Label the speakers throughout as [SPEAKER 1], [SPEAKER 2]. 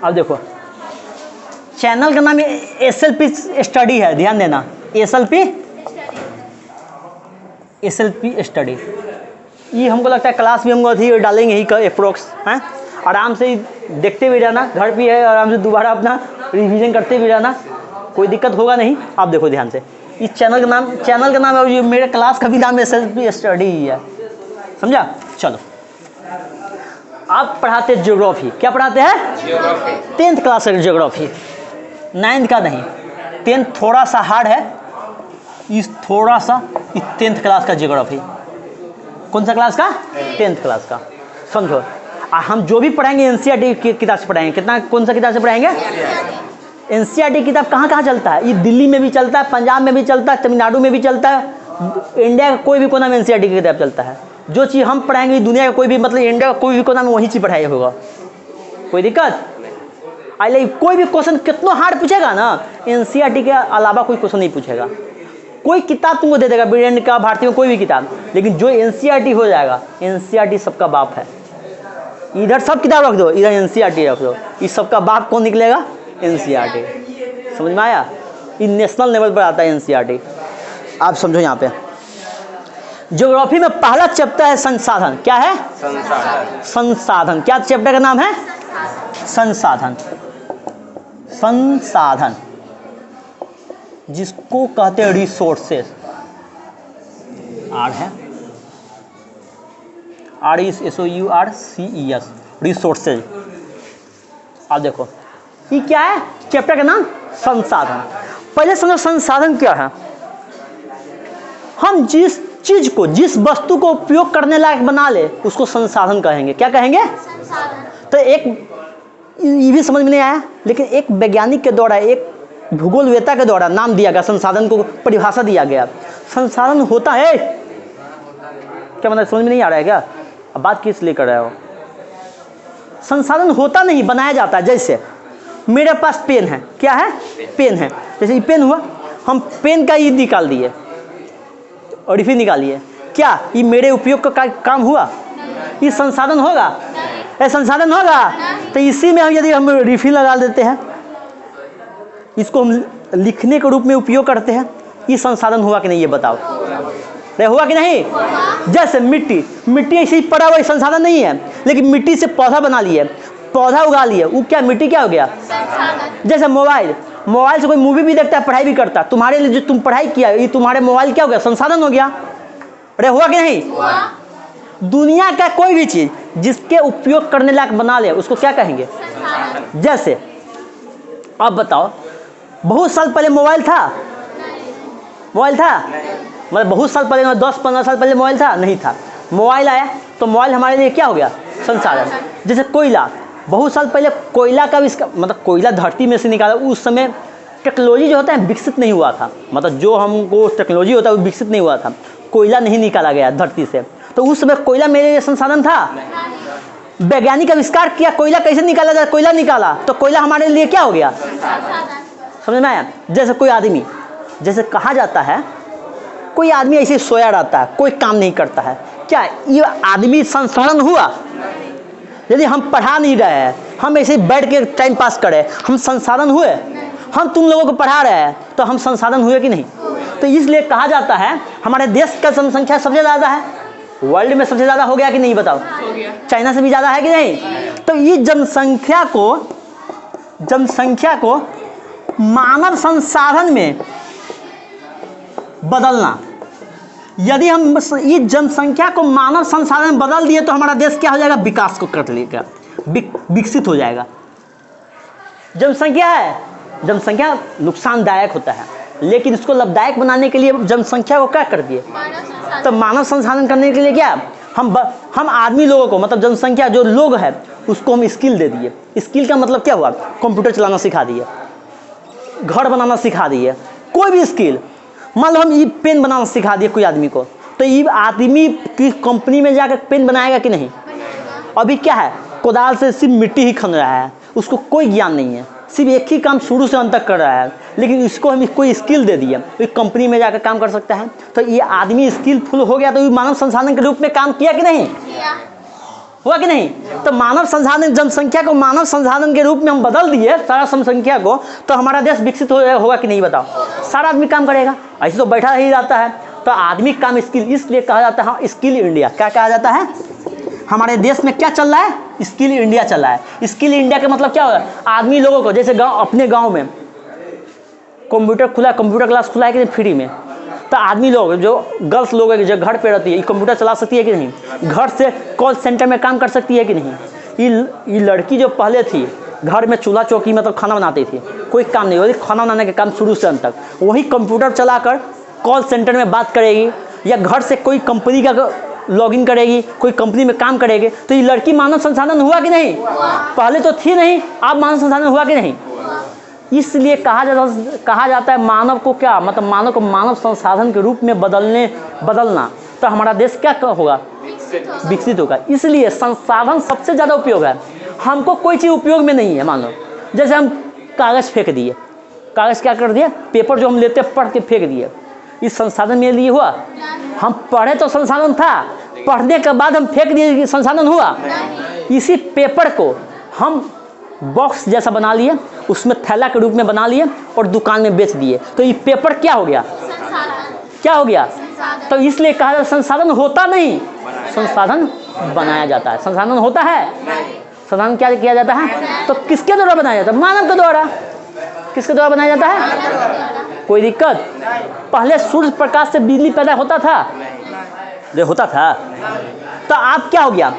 [SPEAKER 1] अब देखो चैनल का नाम SLP स्टडी है, ध्यान देना, SLP स्टडी। ये हमको लगता है क्लास भी हमको अभी डालेंगे ही अप्रोक्स हैं, आराम से ही देखते भी रहना, घर भी है आराम से दोबारा अपना रिवीजन करते भी रहना, कोई दिक्कत होगा नहीं। आप देखो ध्यान से, इस चैनल का नाम है, ये मेरे क्लास का भी नाम SLP स्टडी ही है, समझा। चलो आप पढ़ाते ज्योग्राफी, क्या पढ़ाते हैं? ज्योग्राफी। 10th क्लास का ज्योग्राफी, 9th का नहीं। 10th थोड़ा सा हार्ड है, इस 10th क्लास का ज्योग्राफी। कौन सा क्लास का? 10th क्लास का। समझो हम जो भी पढ़ाएंगे NCERT की किताब से पढ़ाएंगे। कितना, कौन सा किताब से पढ़ाएंगे? NCERT किताब कहाँ कहाँ चलता है? ये दिल्ली में भी चलता है, पंजाब में भी चलता है, तमिलनाडु में भी चलता है, इंडिया का कोई भी कोना में NCERT की किताब चलता है। जो चीज़ हम पढ़ाएंगे दुनिया का कोई भी, मतलब इंडिया का कोई भी कोना में वही चीज़ पढ़ाई होगा, कोई दिक्कत आई। कोई भी क्वेश्चन कितना हार्ड पूछेगा ना, NCERT के अलावा कोई क्वेश्चन नहीं पूछेगा। कोई किताब तुमको दे देगा, ब्रिलियंट का, भारतीय में कोई भी किताब, लेकिन जो NCERT हो जाएगा, NCERT सबका बाप है। इधर सब किताब रख दो, इधर NCERT रख दो, इस सबका बाप कौन निकलेगा? NCERT। समझ में आया? ये नेशनल लेवल पर आता है NCERT। आप समझो यहाँ पे ज्योग्राफी में पहला चैप्टर है संसाधन। क्या है? संसाधन। क्या चैप्टर का नाम है? संसाधन। संसाधन जिसको कहते हैं रिसोर्सेस। आर है, RESOURCES, रिसोर्सेज। अब देखो ये क्या है? चैप्टर का नाम संसाधन। पहले समझो संसाधन क्या है। हम जिस चीज को, जिस वस्तु को उपयोग करने लायक बना ले उसको संसाधन कहेंगे। क्या कहेंगे? संसाधन। तो एक ये भी समझ में नहीं आया, लेकिन एक वैज्ञानिक के द्वारा, एक भूगोलवेत्ता के द्वारा नाम दिया गया, संसाधन को परिभाषा दिया गया। संसाधन होता है क्या? मतलब समझ में नहीं आ रहा है क्या? अब बात किस लिए कर रहे हो? संसाधन होता नहीं, बनाया जाता है। जैसे मेरे पास पेन है, क्या है? पेन है। जैसे ये पेन हुआ, हम पेन का ये निकाल दिए और रिफिल निकालिए, क्या ये मेरे उपयोग का काम हुआ? ये संसाधन होगा? ये संसाधन होगा? तो इसी में हम यदि हम रिफिल लगा देते हैं, इसको हम लिखने के रूप में उपयोग करते हैं, ये संसाधन हुआ कि नहीं? ये बताओ, नहीं हुआ कि नहीं? जैसे मिट्टी ऐसे ही पड़ा हुआ संसाधन नहीं है, लेकिन मिट्टी से पौधा बना लिए, पौधा उगा लिए, वो क्या मिट्टी क्या हो गया? जैसे मोबाइल से कोई मूवी भी देखता है, पढ़ाई भी करता है, तुम्हारे लिए जो तुम पढ़ाई किया ये तुम्हारे मोबाइल क्या हो गया? संसाधन हो गया। अरे हुआ कि नहीं? दुनिया का कोई भी चीज जिसके उपयोग करने लायक बना ले उसको क्या कहेंगे? जैसे अब बताओ, बहुत साल पहले मोबाइल था? मतलब बहुत साल पहले, 10-15 साल पहले मोबाइल था? नहीं था। मोबाइल आया तो मोबाइल हमारे लिए क्या हो गया? संसाधन। जैसे कोयला, बहुत साल पहले कोयला का भी, मतलब कोयला धरती में से निकाला, उस समय टेक्नोलॉजी जो होता है विकसित नहीं हुआ था, मतलब जो हमको टेक्नोलॉजी होता है वो विकसित नहीं हुआ था, कोयला नहीं निकाला गया धरती से, तो उस समय कोयला मेरे लिए संसाधन था। वैज्ञानिक आविष्कार किया, कोयला कैसे निकाला जाए, कोयला निकाला तो कोयला हमारे लिए क्या हो गया? समझ में आया? जैसे कोई आदमी, जैसे कहा जाता है कोई आदमी ऐसे सोया रहता है, कोई काम नहीं करता है, क्या ये आदमी संसाधन हुआ? यदि हम पढ़ा नहीं रहे हैं, हम ऐसे बैठ के टाइम पास करें, हम संसाधन हुए? हम तुम लोगों को पढ़ा रहे हैं तो हम संसाधन हुए कि नहीं? तो इसलिए कहा जाता है हमारे देश का जनसंख्या सबसे ज़्यादा है, वर्ल्ड में सबसे ज़्यादा हो गया कि नहीं? बताओ, चाइना से भी ज़्यादा है कि नहीं? तो ये जनसंख्या को मानव संसाधन में बदलना, यदि हम इस जनसंख्या को मानव संसाधन में बदल दिए तो हमारा देश क्या हो जाएगा? विकास को कर लेगा, विकसित हो जाएगा। जनसंख्या है, जनसंख्या नुकसानदायक होता है, लेकिन इसको लाभदायक बनाने के लिए जनसंख्या को क्या कर दिए? तो मानव संसाधन करने के लिए क्या हम आदमी लोगों को, मतलब जनसंख्या जो लोग है उसको हम स्किल दे दिए। स्किल का मतलब क्या हुआ? कंप्यूटर चलाना सिखा दिए, घर बनाना सिखा दिए, कोई भी स्किल। मान लो हम ये पेन बनाना सिखा दिए कोई आदमी को, तो ये आदमी की कंपनी में जाकर पेन बनाएगा कि नहीं? अभी क्या है, कोदाल से सिर्फ मिट्टी ही खन रहा है, उसको कोई ज्ञान नहीं है, सिर्फ एक ही काम शुरू से अंत तक कर रहा है, लेकिन इसको हम कोई स्किल दे दिए, तो कंपनी में जाकर काम कर सकता है। तो ये आदमी स्किलफुल हो गया, तो ये मानव संसाधन के रूप में काम किया कि नहीं? हुआ कि नहीं? तो मानव संसाधन, जनसंख्या को मानव संसाधन के रूप में हम बदल दिए सारा जनसंख्या को, तो हमारा देश विकसित होगा कि नहीं बताओ? सारा आदमी काम करेगा, ऐसे तो बैठा ही जाता है। तो आदमी काम स्किल, इसलिए कहा जाता है स्किल इंडिया। क्या कहा जाता है? हमारे देश में क्या चल रहा है? स्किल इंडिया चल रहा है। स्किल इंडिया का मतलब क्या होगा? आदमी लोगों को, जैसे गाँव, अपने गाँव में कंप्यूटर खुला, कंप्यूटर क्लास खुला है कि नहीं फ्री में, तो आदमी लोग जो गर्ल्स लोग हैं जो घर पे रहती है, ये कंप्यूटर चला सकती है कि नहीं? घर से कॉल सेंटर में काम कर सकती है कि नहीं? ये लड़की जो पहले थी घर में चूल्हा चौकी मतलब खाना बनाती थी, कोई काम नहीं, वही खाना बनाने के काम शुरू से अंत तक वही कंप्यूटर चलाकर कॉल सेंटर में बात करेगी, या घर से कोई कंपनी का लॉगिन करेगी, कोई कंपनी में काम करेगी। तो ये लड़की मानव संसाधन हुआ कि नहीं? पहले तो थी नहीं, अब मानव संसाधन हुआ कि नहीं? इसलिए कहा जाता है मानव को क्या, मतलब मानव को मानव संसाधन के रूप में बदलना, तो हमारा देश क्या होगा? विकसित होगा। इसलिए संसाधन सबसे ज़्यादा उपयोग है। हमको कोई चीज़ उपयोग में नहीं है। मान लो जैसे हम कागज़ फेंक दिए, कागज़ क्या कर दिए? पेपर जो हम लेते पढ़ के फेंक दिए, इस संसाधन मेरे लिए हुआ? हम पढ़े तो संसाधन था, पढ़ने के बाद हम फेंक दिए, संसाधन हुआ? इसी पेपर को हम बॉक्स जैसा बना लिए, उसमें थैला के रूप में बना लिए और दुकान में बेच दिए, तो ये पेपर क्या हो गया? क्या हो गया? तो इसलिए कहा जाता है संसाधन होता नहीं, संसाधन बनाया जाता है। संसाधन होता है, संसाधन क्या किया जाता है? तो किसके द्वारा बनाया जाता है? मानव के द्वारा। किसके द्वारा बनाया जाता है? कोई दिक्कत? पहले सूर्य प्रकाश से बिजली पैदा होता था? होता था। तो आप क्या हो गया?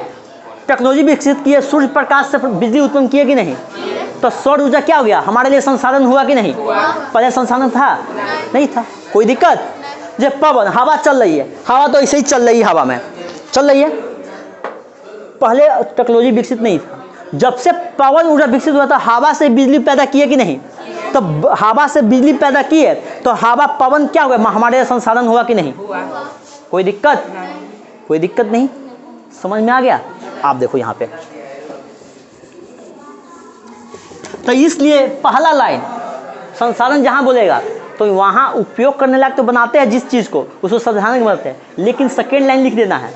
[SPEAKER 1] टेक्नोलॉजी विकसित की है, सूर्य प्रकाश से बिजली उत्पन्न किए कि नहीं? तो सौर ऊर्जा क्या हो गया? हमारे लिए संसाधन हुआ कि नहीं? पहले संसाधन था? नहीं था। कोई दिक्कत? जब पवन, हवा चल रही है, हवा तो ऐसे ही चल रही है, हवा में चल रही है। पहले टेक्नोलॉजी विकसित नहीं था, जब से पवन ऊर्जा विकसित हुआ था, हवा से बिजली पैदा किए कि नहीं? तो हवा से बिजली पैदा की है, तो हवा पवन क्या हो गया? हमारे संसाधन हुआ कि नहीं? कोई दिक्कत? कोई दिक्कत नहीं। समझ में आ गया? आप देखो यहाँ पे, तो इसलिए पहला लाइन संसाधन जहाँ बोलेगा तो वहाँ उपयोग करने लायक तो बनाते हैं जिस चीज़ को, उसको संसाधन बनाते हैं, लेकिन सेकेंड लाइन लिख देना है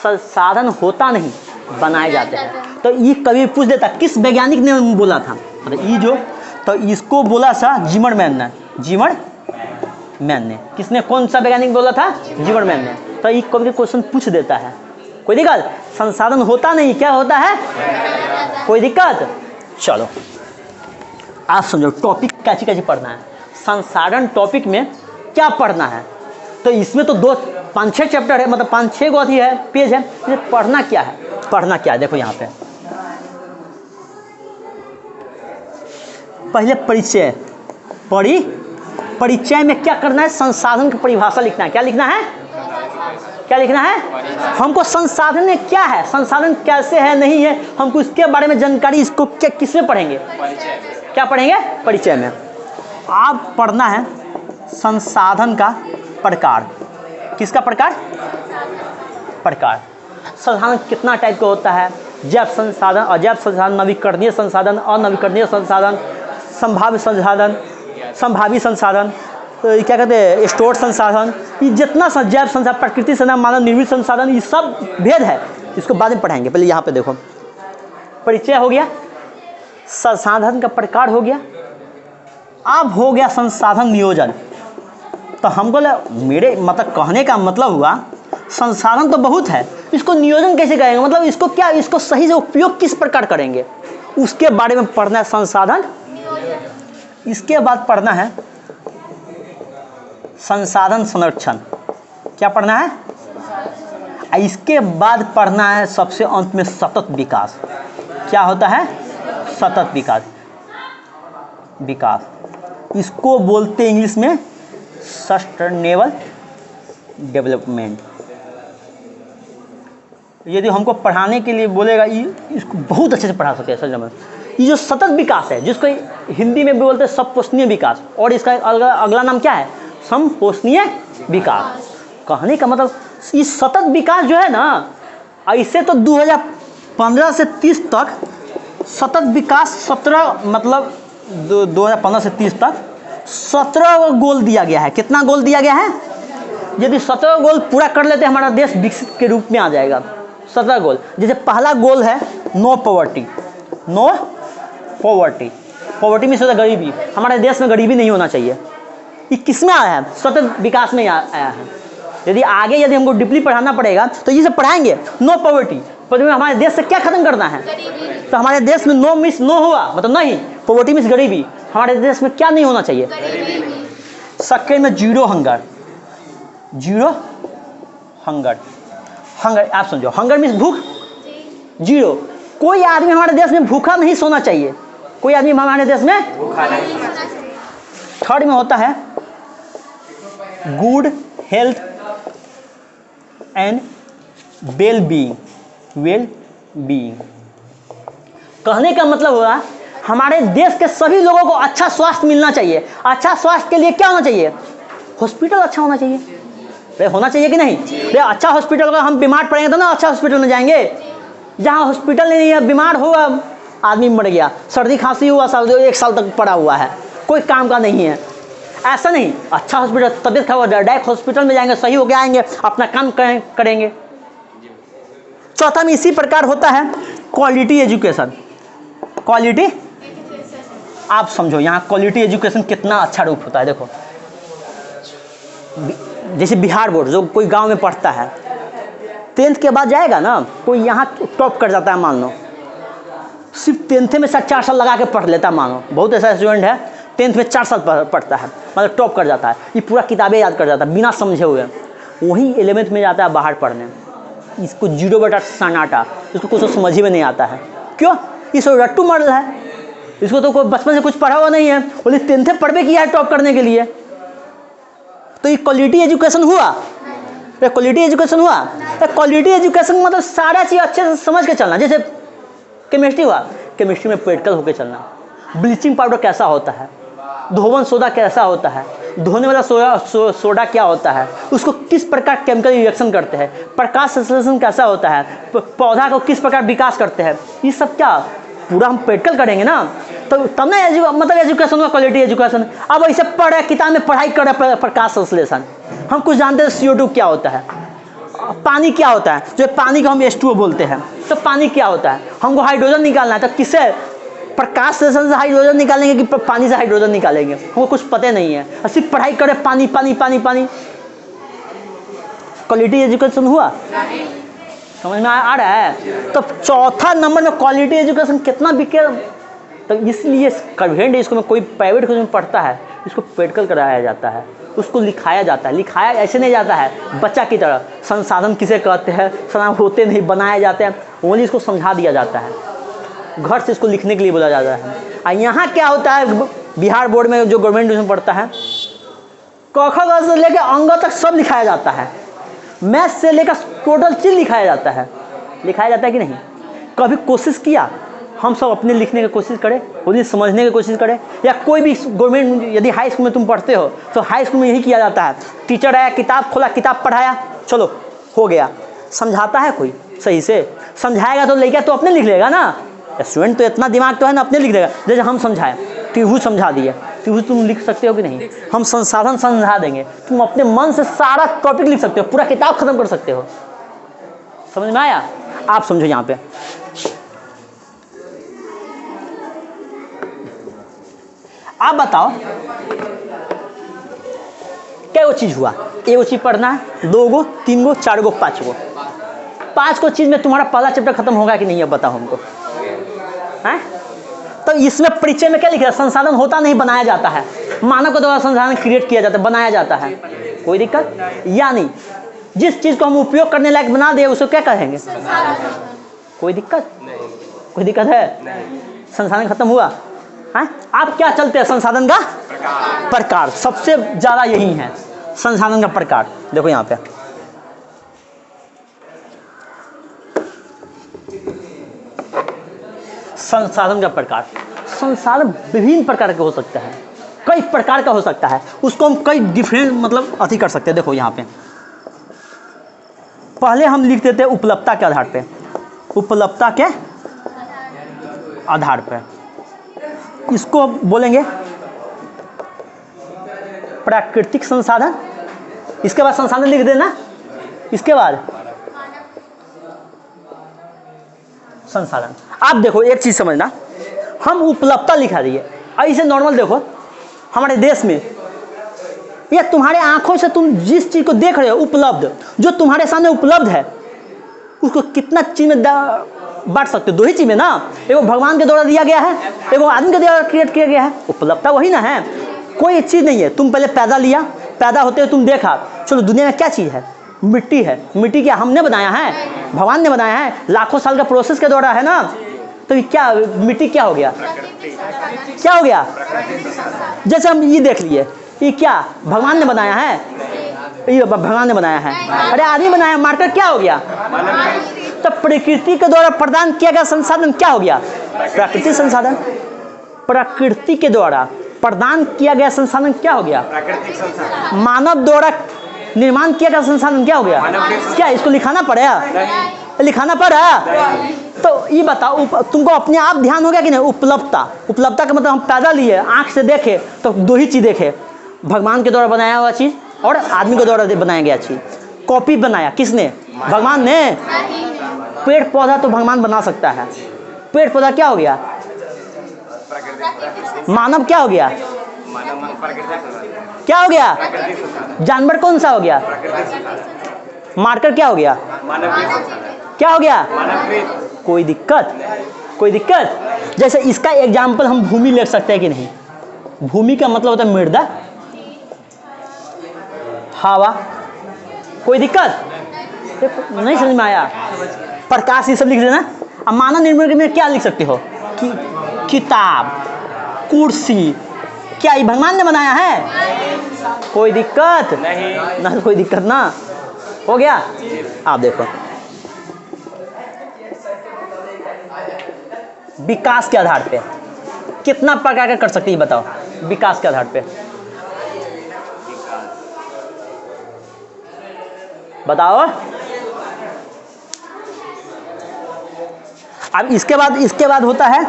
[SPEAKER 1] संसाधन होता नहीं, बनाए जाते हैं। तो ये कभी पूछ देता किस वैज्ञानिक ने बोला था, ये जो, तो इसको बोला था जिमरमैन ने। जिमरमैन ने, किसने, कौन सा वैज्ञानिक बोला था? जिमरमैन ने। तो ये कभी क्वेश्चन पूछ देता है। कोई दिक्कत? संसाधन होता नहीं, क्या होता है? कोई दिक्कत? चलो आप समझो टॉपिक कैसी पढ़ना है। संसाधन टॉपिक में क्या पढ़ना है? तो इसमें तो 5-6 चैप्टर है, मतलब 5-6 गो है, पेज है। इसे पढ़ना क्या है? पढ़ना क्या है? देखो यहाँ पे पहले परिचय। परिचय में क्या करना है? संसाधन की परिभाषा लिखना है। क्या लिखना है? क्या लिखना है? हमको संसाधन क्या है, संसाधन कैसे है, नहीं है, हमको इसके बारे में जानकारी, इसको क्या किसमें पढ़ेंगे? क्या पढ़ेंगे? परिचय में। आप पढ़ना है संसाधन का प्रकार। किसका प्रकार? प्रकार। संसाधन कितना टाइप का होता है? जैव संसाधन, अजैव संसाधन, नवीकरणीय संसाधन, अनवीकरणीय संसाधन, संभाव्य संसाधन, संभावी संसाधन, क्या कहते हैं, स्टोर संसाधन। ये जितना जैव संसाधन, प्रकृति संसाधन, मानव निर्मित संसाधन, ये सब भेद है, इसको बाद में पढ़ाएंगे। पहले यहाँ पे देखो, परिचय हो गया, संसाधन का प्रकार हो गया, अब हो गया संसाधन नियोजन। तो हमको मेरे मतलब कहने का मतलब हुआ संसाधन तो बहुत है, इसको नियोजन कैसे करेंगे, मतलब इसको क्या, इसको सही से उपयोग किस प्रकार करेंगे, उसके बारे में पढ़ना है संसाधन। इसके बाद पढ़ना है संसाधन संरक्षण। क्या पढ़ना है? इसके बाद पढ़ना है सबसे अंत में सतत विकास। क्या होता है? सतत विकास। इसको बोलते इंग्लिश में सस्टेनेबल डेवलपमेंट। यदि हमको पढ़ाने के लिए बोलेगा, इसको बहुत अच्छे से पढ़ा सकते हैं सर। ये जो सतत विकास है, जिसको हिंदी में भी बोलते हैं समपोषणीय विकास, और इसका अगला नाम क्या है? समपोषणीय विकास। कहने का मतलब इस सतत विकास जो है ना, ऐसे तो 2015 से 30 तक सतत विकास 17, मतलब 2015 से 30 तक 17 गोल दिया गया है। कितना गोल दिया गया है? यदि 17 गोल पूरा कर लेते हैं, हमारा देश विकसित के रूप में आ जाएगा। 17 गोल। जैसे पहला गोल है no poverty, no poverty, poverty में गरीबी, हमारे देश में गरीबी नहीं होना चाहिए। ये किस में आया है? सतत विकास में आया है। यदि आगे यदि हमको डीपली पढ़ाना पड़ेगा तो ये सब पढ़ाएंगे। नो पॉवर्टी, पर हमारे देश से क्या खत्म करना है? तो हमारे देश में नो मिस नो हुआ मतलब नहीं, पॉवर्टी मिस गरीबी, हमारे देश में क्या नहीं होना चाहिए? सेकेंड में zero hunger, zero hunger, hunger आप समझो, हंगर मीन्स भूख, जीरो। कोई आदमी हमारे देश में भूखा नहीं सोना चाहिए, कोई आदमी हमारे देश में भूखा नहीं सोना चाहिए। थर्ड में होता है good health and well being, well being. कहने का मतलब हुआ हमारे देश के सभी लोगों को अच्छा स्वास्थ्य मिलना चाहिए। अच्छा स्वास्थ्य के लिए क्या होना चाहिए? हॉस्पिटल अच्छा होना चाहिए। रे होना चाहिए कि नहीं? रे अच्छा हॉस्पिटल का, हम बीमार पड़ेंगे तो ना अच्छा हॉस्पिटल में जाएंगे। जहाँ हॉस्पिटल नहीं है, बीमार हुआ आदमी मर गया, सर्दी खांसी हुआ, 1 साल तक पड़ा हुआ है, कोई काम का नहीं है। ऐसा नहीं, अच्छा हॉस्पिटल, तबियत खराब हो डायरेक्ट हॉस्पिटल में जाएंगे, सही होके आएंगे, अपना काम करेंगे। चौथा में इसी प्रकार होता है क्वालिटी एजुकेशन। क्वालिटी आप समझो यहाँ क्वालिटी एजुकेशन कितना अच्छा रूप होता है। देखो जैसे बिहार बोर्ड, जो कोई गांव में पढ़ता है, 10th के बाद जाएगा ना, कोई यहाँ टॉप कर जाता है, मान लो सिर्फ 10th में 4 साल लगा के पढ़ लेता है, मानो बहुत ऐसा स्टूडेंट है 10th में 4 साल पढ़ता है, मतलब टॉप कर जाता है, ये पूरा किताबें याद कर जाता है बिना समझे हुए। वहीं 11th में जाता है बाहर पढ़ने, इसको 0 बटा सन्नाटा, इसको कुछ समझ ही में नहीं आता है। क्यों? इस रट्टू मॉडल है, इसको तो कोई बचपन से कुछ पढ़ा हुआ नहीं है, बोले 10th पढ़ किया है टॉप करने के लिए। तो ये क्वालिटी एजुकेशन हुआ? क्वालिटी एजुकेशन हुआ? क्वालिटी एजुकेशन मतलब सारा चीज़ अच्छे से समझ के चलना। जैसे केमिस्ट्री हुआ, केमिस्ट्री में प्रैक्टिकल होकर चलना, ब्लीचिंग पाउडर कैसा होता है, धोवन सोडा कैसा होता है, धोने वाला सोडा क्या होता है, उसको किस प्रकार केमिकल रिएक्शन करते हैं, प्रकाश संश्लेषण कैसा होता है, पौधा को किस प्रकार विकास करते हैं, ये सब क्या पूरा हम प्रैक्टिकल करेंगे ना, तो तब ना मतलब एजुकेशन हुआ क्वालिटी एजुकेशन। अब ऐसे पढ़े किताब में पढ़ाई करे प्रकाश संश्लेषण, हम कुछ जानते हैं CO2 क्या होता है, पानी क्या होता है, जो पानी को हम H2O बोलते हैं, तो पानी क्या होता है, हमको हाइड्रोजन निकालना है, तो किससे? प्रकाश संश्लेषण से हाइड्रोजन निकालेंगे कि पानी से हाइड्रोजन निकालेंगे, हमको कुछ पता नहीं है, सिर्फ पढ़ाई करे पानी पानी पानी पानी। क्वालिटी एजुकेशन हुआ? समझ में आ रहा है? तो चौथा नंबर में क्वालिटी एजुकेशन कितना बिके, तो इसलिए कन्वेंट इसको में कोई प्राइवेट स्कूल में पढ़ता है, इसको प्रैक्टिकल कराया जाता है, उसको लिखाया जाता है। लिखाया ऐसे नहीं जाता है बच्चा की तरह, संसाधन किसे कहते हैं, सना होते नहीं, बनाए जाते हैं, ओनली इसको समझा दिया जाता है, घर से इसको लिखने के लिए बोला जाता है। और यहाँ क्या होता है, बिहार बोर्ड में जो गवर्नमेंट में पढ़ता है, क ख ग से लेकर अंग तक सब लिखाया जाता है, मैथ से लेकर टोटल चीज़ लिखाया जाता है। लिखाया जाता है कि नहीं? कभी कोशिश किया हम सब अपने लिखने की कोशिश करें, उन्हें समझने की कोशिश करें? या कोई भी गवर्नमेंट, यदि हाई स्कूल में तुम पढ़ते हो तो हाई स्कूल में यही किया जाता है, टीचर आया, किताब खोला, किताब पढ़ाया, चलो हो गया। समझाता है कोई सही से? समझाएगा तो लड़का तो अपने लिख लेगा ना, स्टूडेंट तो इतना दिमाग तो है ना, अपने लिख देगा। जैसे हम समझाएं, त्रिभुज समझा दिए, त्रिभुज तुम लिख सकते हो कि नहीं? हम संसाधन समझा देंगे, तुम अपने मन से सारा टॉपिक लिख सकते हो, पूरा किताब खत्म कर सकते हो। समझ में आया? आप समझो यहाँ पे आप बताओ क्या वो चीज हुआ? एगो चीज पढ़ना है, 2 गो 3 गो 4 गो 5 गो, 5 को चीज में तुम्हारा पहला चैप्टर खत्म होगा कि नहीं, अब बताओ हमको हैं? तो इसमें परिचय में क्या लिखा है? संसाधन होता नहीं, बनाया जाता है, मानव के द्वारा संसाधन क्रिएट किया जाता है, बनाया जाता है। कोई दिक्कत? या नहीं? जिस चीज को हम उपयोग करने लायक बना दे उसको क्या कहेंगे? कोई दिक्कत? कोई दिक्कत है? संसाधन खत्म हुआ है? आप क्या चलते हैं? संसाधन का प्रकार सबसे ज्यादा यही है, संसाधन का प्रकार। देखो यहाँ पे संसाधन का प्रकार, संसाधन विभिन्न प्रकार के हो सकता है, कई प्रकार का हो सकता है, उसको हम कई डिफरेंट मतलब अति कर सकते हैं। देखो यहाँ पे पहले हम लिख देते हैं उपलब्धता के आधार पे, उपलब्धता के आधार पे इसको बोलेंगे प्राकृतिक संसाधन। इसके बाद संसाधन लिख देना, इसके बाद संसाधन। आप देखो एक चीज समझना, हम उपलब्धता लिखा दिए, ऐसे नॉर्मल देखो हमारे देश में, ये तुम्हारे आंखों से तुम जिस चीज को देख रहे हो उपलब्ध, जो तुम्हारे सामने उपलब्ध है उसको कितना चीज में बांट सकते हो? दो ही चीज में ना, एगो भगवान के द्वारा दिया गया है, एगो आदमी के द्वारा क्रिएट किया गया है। उपलब्धता वही ना है, कोई चीज नहीं है। तुम पहले पैदा लिया, पैदा होते हुए तुम देखा, चलो दुनिया में क्या चीज है? मिट्टी है। मिट्टी क्या हमने बनाया है? भगवान ने बनाया है, लाखों साल का प्रोसेस के द्वारा है ना। तो ये क्या मिट्टी क्या हो गया? क्या हो गया? जैसे हम ये देख लिए, ये क्या भगवान ने बनाया है? ये भगवान ने बनाया है। अरे आदमी बनाया, मार्कर क्या हो गया? तो प्रकृति के द्वारा प्रदान किया गया संसाधन क्या हो गया? प्राकृतिक संसाधन। प्रकृति के द्वारा प्रदान किया गया संसाधन क्या हो गया? मानव द्वारा निर्माण किया गया संसाधन क्या हो गया? क्या इसको लिखाना पड़ेगा? लिखाना पड़ा? तो ये बताओ, तुमको अपने आप ध्यान हो गया कि नहीं? उपलब्धता, उपलब्धता का मतलब हम पैदा लिए, आंख से देखे तो दो ही चीज देखे, भगवान के द्वारा बनाया हुआ चीज और आदमी के द्वारा बनाया गया चीज। कॉपी बनाया किसने? भगवान ने। पेड़ पौधा तो भगवान बना सकता है, पेड़ पौधा क्या हो गया? मानव क्या हो गया? क्या हो गया? जानवर कौन सा हो गया? मार्कर क्या हो गया? क्या हो गया? कोई दिक्कत? कोई दिक्कत? जैसे इसका एग्जाम्पल हम भूमि ले सकते हैं कि नहीं? भूमि का मतलब होता है मृदा, हवा। कोई दिक्कत? नहीं समझ में आया? प्रकाश ये सब लिख देना। अब मानव निर्माण में क्या लिख सकते हो? किताब, कुर्सी, क्या ये भगवान ने बनाया है? कोई दिक्कत नहीं ना, कोई दिक्कत ना। हो गया? आप देखो विकास के आधार पे कितना प्रकार का कर सकते हैं बताओ? विकास के आधार पे बताओ। अब इसके बाद होता है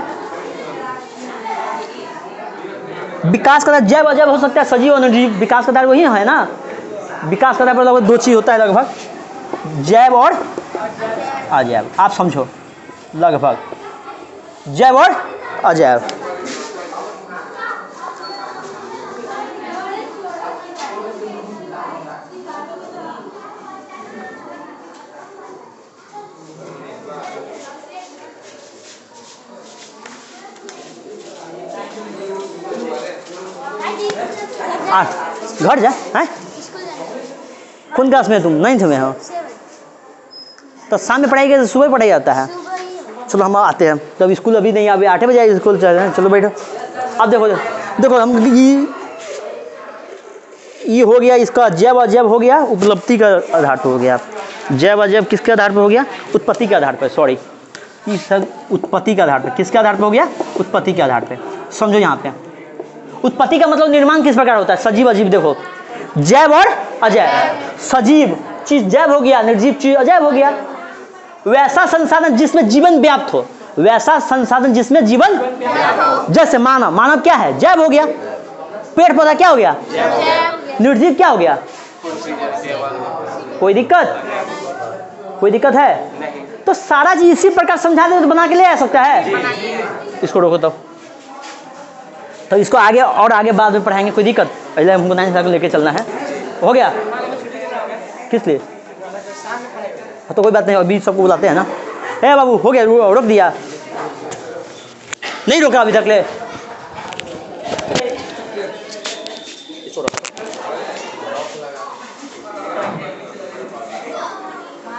[SPEAKER 1] विकास का जैव अजैव हो सकता है, सजीव और निर्जीव। विकास का आधार वही है ना। विकास का आधार पर लगभग दो चीज होता है, लगभग जैव और अजैव। आप समझो, लगभग जैव और अजैव। घर जा है? कौन क्लास में तुम? 9th में हो? तो शाम में पढ़ाई के सुबह पढ़ाई जाता है? चलो हम आते हैं। तो अब स्कूल अभी नहीं, अभी 8 बजे स्कूल चल रहे हैं। चलो बैठो। अब देखो हम ये हो गया, इसका जैव अजैव हो गया, उपलब्धि का आधार पर हो गया। जैव अजैव किसके आधार पर हो गया? उत्पत्ति के आधार पर। सॉरी, ये सब उत्पत्ति के आधार पर। किसके आधार पर हो गया? उत्पत्ति के आधार पर। समझो यहाँ पे उत्पत्ति का मतलब निर्माण किस प्रकार होता है? सजीव अजीव। देखो जैव और अजैव। सजीव चीज जैव हो गया, निर्जीव चीज अजैव हो गया। वैसा संसाधन जिसमें जीवन व्याप्त हो, वैसा संसाधन जिसमें जीवन, जैसे मानव क्या है? जैव हो गया। पेड़ पौधा क्या हो गया? निर्जीव क्या हो गया? कोई दिक्कत? कोई दिक्कत है? तो सारा चीज इसी प्रकार समझा दे तो बना के ले आ सकता है। इसको रोको तो इसको आगे बाद में पढ़ाएंगे। कोई दिक्कत? पहले हमको 9th क्लास को लेके चलना है। हो गया? किस लिए? तो कोई बात नहीं, अभी सबको बुलाते हैं ना। ए बाबू हो गया, रोक दिया? नहीं रोका अभी तक ले।